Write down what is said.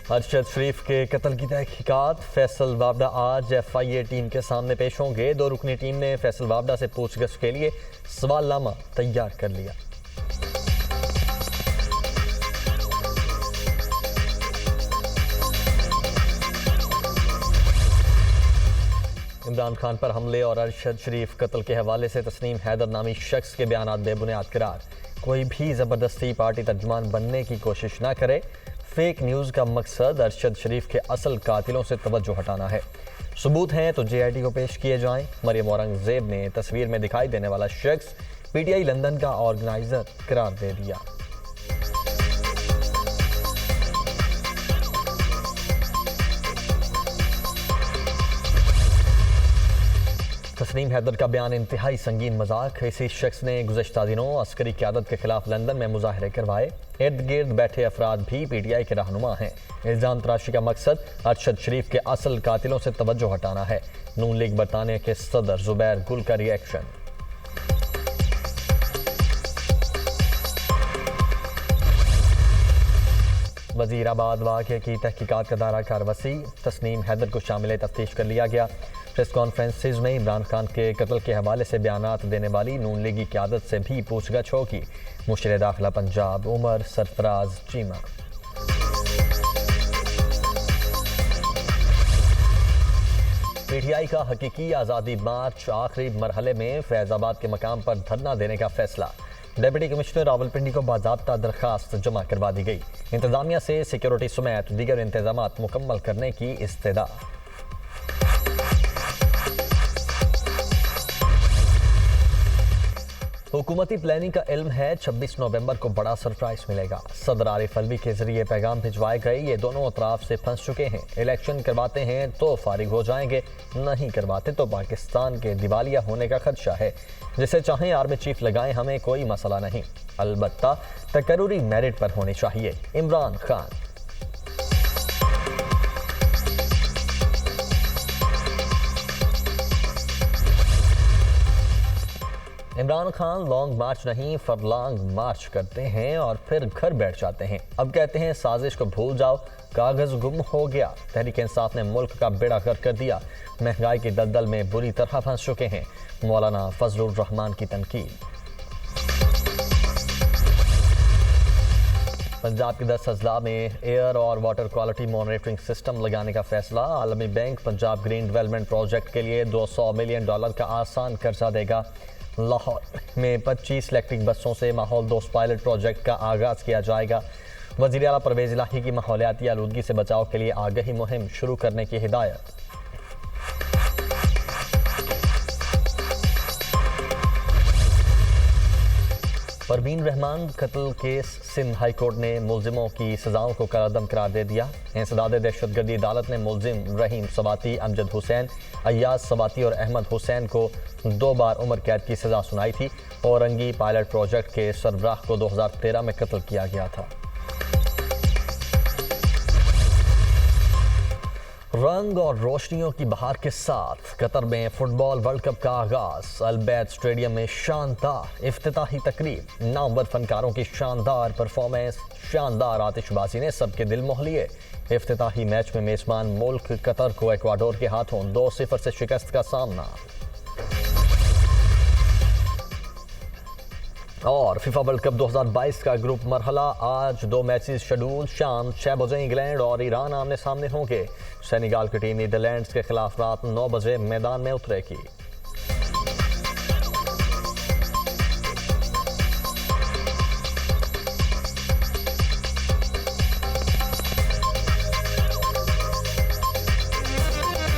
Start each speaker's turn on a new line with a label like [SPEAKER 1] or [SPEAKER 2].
[SPEAKER 1] अरशद शरीफ के कत्ल की तहकीकात। फैसल वावडा आज FIA टीम के सामने पेश होंगे। 2 रुकनी टीम ने फैसल वावडा से पूछगछ के लिए सवालनामा तैयार कर लिया। इमरान खान पर हमले और अरशद शरीफ कत्ल के हवाले से तस्नीम हैदर नामी शख्स के बयान बेबुनियाद करार। कोई भी ज़बरदस्ती पार्टी तर्जुमान बनने की कोशिश ना करे। फेक न्यूज़ का मकसद अरशद शरीफ के असल कातिलों से तवज्जो हटाना है। सबूत हैं तो JIT को पेश किए जाएं। मरियम औरंगजेब ने तस्वीर में दिखाई देने वाला शख्स PTI लंदन का ऑर्गेनाइजर करार दे दिया। तस्नीम हैदर का बयान इंतहाई संगीन मजाक। इसी शख्स ने गुज़श्ता दिनों अस्करी क़यादत के खिलाफ लंदन में मुजाहरे करवाए। इर्द गिर्द बैठे अफराद भी PTI के रहनुमा हैं। इल्ज़ाम तराशी का मकसद अरशद शरीफ के असल कातिलों से तवज्जो हटाना है। नून लीग बरतानिया के सदर जुबैर गुल का रिएक्शन। वज़ीराबाद वाक़े की तहकीकात का दायरा कार वसी। तस्नीम हैदर को शामिल तफ्तीश कर लिया गया। प्रेस कॉन्फ्रेंसिस में इमरान खान के कत्ल के हवाले से बयानात देने वाली नून लीगी क़यादत से भी पूछगछ होगी। मुशीर दाखिला पंजाब उमर सरफराज चीमा। PTI का हकीकी आज़ादी मार्च आखिरी मरहले में फैज़ाबाद के मकाम पर धरना देने का फैसला। डिप्टी कमिश्नर रावलपिंडी को बाज़ाब्ता दरखास्त जमा करवा दी गई। इंतजामिया से सिक्योरिटी समेत दीगर इंतजामात मुकम्मल करने की इस्तदा। हुकूमती प्लानिंग का इल्म है 26 नवंबर को बड़ा सरप्राइज मिलेगा। सदर आरिफ अलवी के जरिए पैगाम भिजवाए गए। ये दोनों अतराफ से फंस चुके हैं। इलेक्शन करवाते हैं तो फारिग हो जाएंगे, नहीं करवाते तो पाकिस्तान के दिवालिया होने का खदशा है। जिसे चाहें आर्मी चीफ लगाएं, हमें कोई मसला नहीं, अलबत्ता तकर्रुरी मेरिट पर होनी चाहिए। इमरान खान। इमरान खान लॉन्ग मार्च नहीं फरलॉन्ग मार्च करते हैं और फिर घर बैठ जाते हैं। अब कहते हैं साजिश को भूल जाओ, कागज गुम हो गया। तहरीक इंसाफ ने मुल्क का बेड़ा गर्क कर दिया। महंगाई की दलदल में बुरी तरह फंस चुके हैं। मौलाना फजलुर रहमान की तनकीद। पंजाब के 10 अजला में एयर और वाटर क्वालिटी मॉनिटरिंग सिस्टम लगाने का फैसला। आलमी bank Punjab green development project के लिए $200 मिलियन का आसान कर्जा देगा। लाहौर में 25 इलेक्ट्रिक बसों से माहौल दोस्त पायलट प्रोजेक्ट का आगाज किया जाएगा। वज़ीर आला परवेज़ इलाही की माहौलियाती आलूदगी से बचाव के लिए आगाही मुहिम शुरू करने की हिदायत। परवीन रहमान कत्ल केस सिंध हाई कोर्ट ने मुलजिमों की सजाओं को करारदम करार दे दिया। इंसदाद दहशतगर्दी अदालत ने मुलजिम रहीम सवाती, अमजद हुसैन, अय्याज सवाती और अहमद हुसैन को 2 बार उम्र कैद की सजा सुनाई थी। औरंगी पायलट प्रोजेक्ट के सरबराह को 2013 में कत्ल किया गया था। रंग और रोशनियों की बहार के साथ कतर में फुटबॉल वर्ल्ड कप का आगाज। अल-बैद स्टेडियम में शानदार इफ्तिताही तकरीब। नामवर फनकारों की शानदार परफॉर्मेंस, शानदार आतिशबाजी ने सबके दिल मोह लिए। इफ्तिताही मैच में मेजबान मुल्क कतर को इक्वाडोर के हाथों 2-0 से शिकस्त का सामना। और फीफा वर्ल्ड कप 2022 का ग्रुप मरहला। आज 2 मैचेस शेड्यूल। शाम 6 बजे इंग्लैंड और ईरान आमने सामने होंगे। सेनेगाल की टीम नीदरलैंड्स के खिलाफ रात 9 बजे मैदान में उतरेगी।